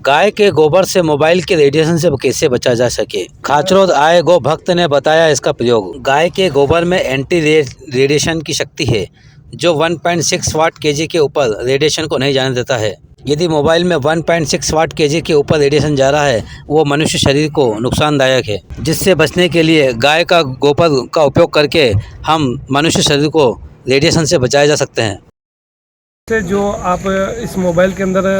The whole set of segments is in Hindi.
गाय के गोबर से मोबाइल के रेडिएशन से कैसे बचा जा सके। खाचरोद आए गो भक्त ने बताया इसका प्रयोग। गाय के गोबर में एंटी रेडिएशन की शक्ति है जो 1.6 वाट केजी के ऊपर रेडिएशन को नहीं जाने देता है। यदि मोबाइल में 1.6 वाट केजी के ऊपर रेडिएशन जा रहा है वो मनुष्य शरीर को नुकसानदायक है, जिससे बचने के लिए गाय का गोबर का उपयोग करके हम मनुष्य शरीर को रेडिएशन से बचाए जा सकते हैं। जो आप इस मोबाइल के अंदर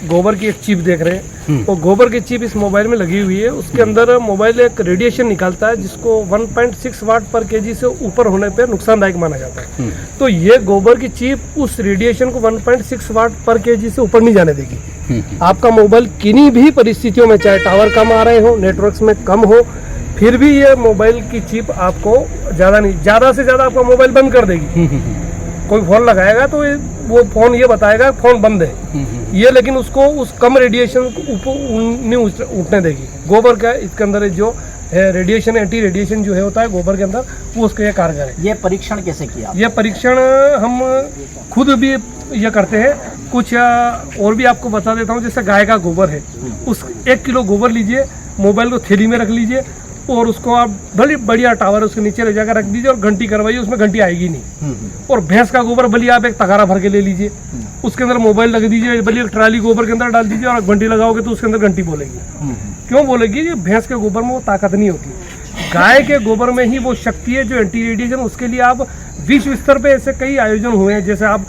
गोबर की एक चिप देख रहे हैं, वो गोबर की चिप इस मोबाइल में लगी हुई है। उसके अंदर मोबाइल एक रेडिएशन निकालता है जिसको 1.6 वाट पर केजी से ऊपर होने पे नुकसानदायक माना जाता है। तो ये गोबर की चिप उस रेडिएशन को 1.6 वाट पर केजी से ऊपर नहीं जाने देगी। आपका मोबाइल किन्हीं भी परिस्थितियों में, चाहे टावर कम आ रहे हो, नेटवर्क्स में कम हो, फिर भी ये मोबाइल की चिप आपको ज़्यादा से ज़्यादा आपका मोबाइल बंद कर देगी। कोई फोन लगाएगा तो वो फोन ये बताएगा फोन बंद है ये, लेकिन उसको उस कम रेडिएशन नहीं उठने देगी। गोबर का इसके अंदर जो है रेडिएशन, एंटी रेडिएशन जो है होता है गोबर के अंदर, वो उसके ये कारगर है। ये परीक्षण कैसे किया? ये परीक्षण हम खुद भी ये करते हैं। कुछ और भी आपको बता देता हूँ। जैसे गाय का गोबर है, उस 1 किलो गोबर लीजिए, मोबाइल को थैली में रख लीजिए और उसको आप भली बढ़िया टावर उसके नीचे ले जाकर रख दीजिए और घंटी करवाइए, उसमें घंटी आएगी नहीं। और भैंस का गोबर भली आप एक तगारा भर के ले लीजिए, उसके अंदर मोबाइल लग दीजिए, भली एक ट्राली गोबर के अंदर डाल दीजिए और घंटी लगाओगे तो उसके अंदर घंटी बोलेगी। क्यों बोलेगी? ये भैंस के गोबर में वो ताकत नहीं होती। गाय के गोबर में ही वो शक्ति है जो एंटी रेडिएशन। उसके लिए आप विश्व स्तर पे ऐसे कई आयोजन हुए हैं। जैसे आप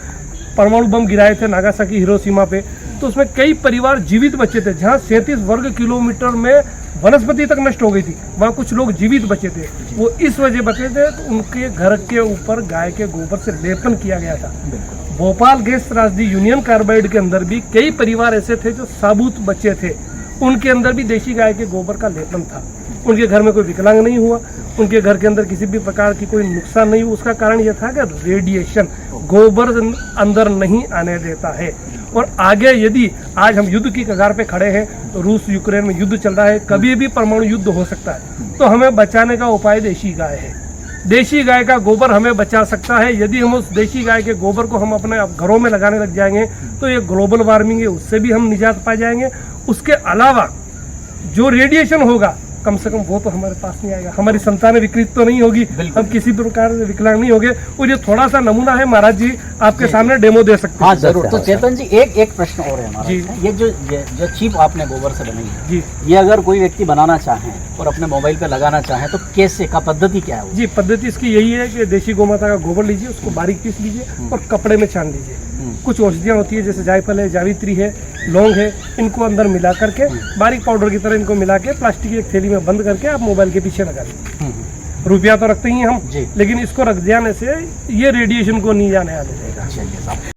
परमाणु बम गिराए थे नागासाकी, हिरोशिमा पे, तो उसमें कई परिवार जीवित बचे थे। जहाँ 37 वर्ग किलोमीटर में वनस्पति तक नष्ट हो गई थी, वहाँ कुछ लोग जीवित बचे थे। वो इस वजह बचे थे तो उनके घर के ऊपर गाय के गोबर से लेपन किया गया था। भोपाल गैस त्रासदी यूनियन कार्बाइड के अंदर भी कई परिवार ऐसे थे जो साबुत बचे थे, उनके अंदर भी देशी गाय के गोबर का लेपन था। उनके घर में कोई विकलांग नहीं हुआ, उनके घर के अंदर किसी भी प्रकार की कोई नुकसान नहीं हुआ। उसका कारण यह था कि रेडिएशन गोबर अंदर नहीं आने देता है। और आगे यदि आज हम युद्ध की कगार पे खड़े हैं, तो रूस यूक्रेन में युद्ध चल रहा है, कभी भी परमाणु युद्ध हो सकता है, तो हमें बचाने का उपाय देशी गाय है। देशी गाय का गोबर हमें बचा सकता है। यदि हम उस देशी गाय के गोबर को हम अपने घरों में लगाने लग जाएंगे तो ये ग्लोबल वार्मिंग है, उससे भी हम निजात पा जाएंगे। उसके अलावा जो रेडिएशन होगा कम से कम वो तो हमारे पास नहीं आएगा, हमारी संतानें विकृत तो नहीं होगी, हम किसी प्रकार से विकलांग नहीं होंगे। और ये थोड़ा सा नमूना है महाराज जी, आपके सामने डेमो दे सकते हैं। हाँ जरूर। तो चेतन जी एक प्रश्न और है हमारा। ये जो चिप आपने गोबर से बनाई है जी, ये अगर कोई व्यक्ति बनाना चाहे और अपने मोबाइल पे लगाना चाहे तो कैसे का पद्धति क्या है? जी, पद्धति इसकी यही है कि देशी गोमाता का गोबर लीजिए, उसको बारीक पीस लीजिए और कपड़े में छान लीजिए। कुछ औषधियाँ होती है जैसे जायफल है, जावित्री है, लौंग है, इनको अंदर मिला करके बारीक पाउडर की तरह इनको मिला के प्लास्टिक की एक थैली में बंद करके आप मोबाइल के पीछे लगा लीजिए। रुपया तो रखते ही हम, लेकिन इसको रख जाने से ये रेडिएशन को नहीं जाने आने देगा।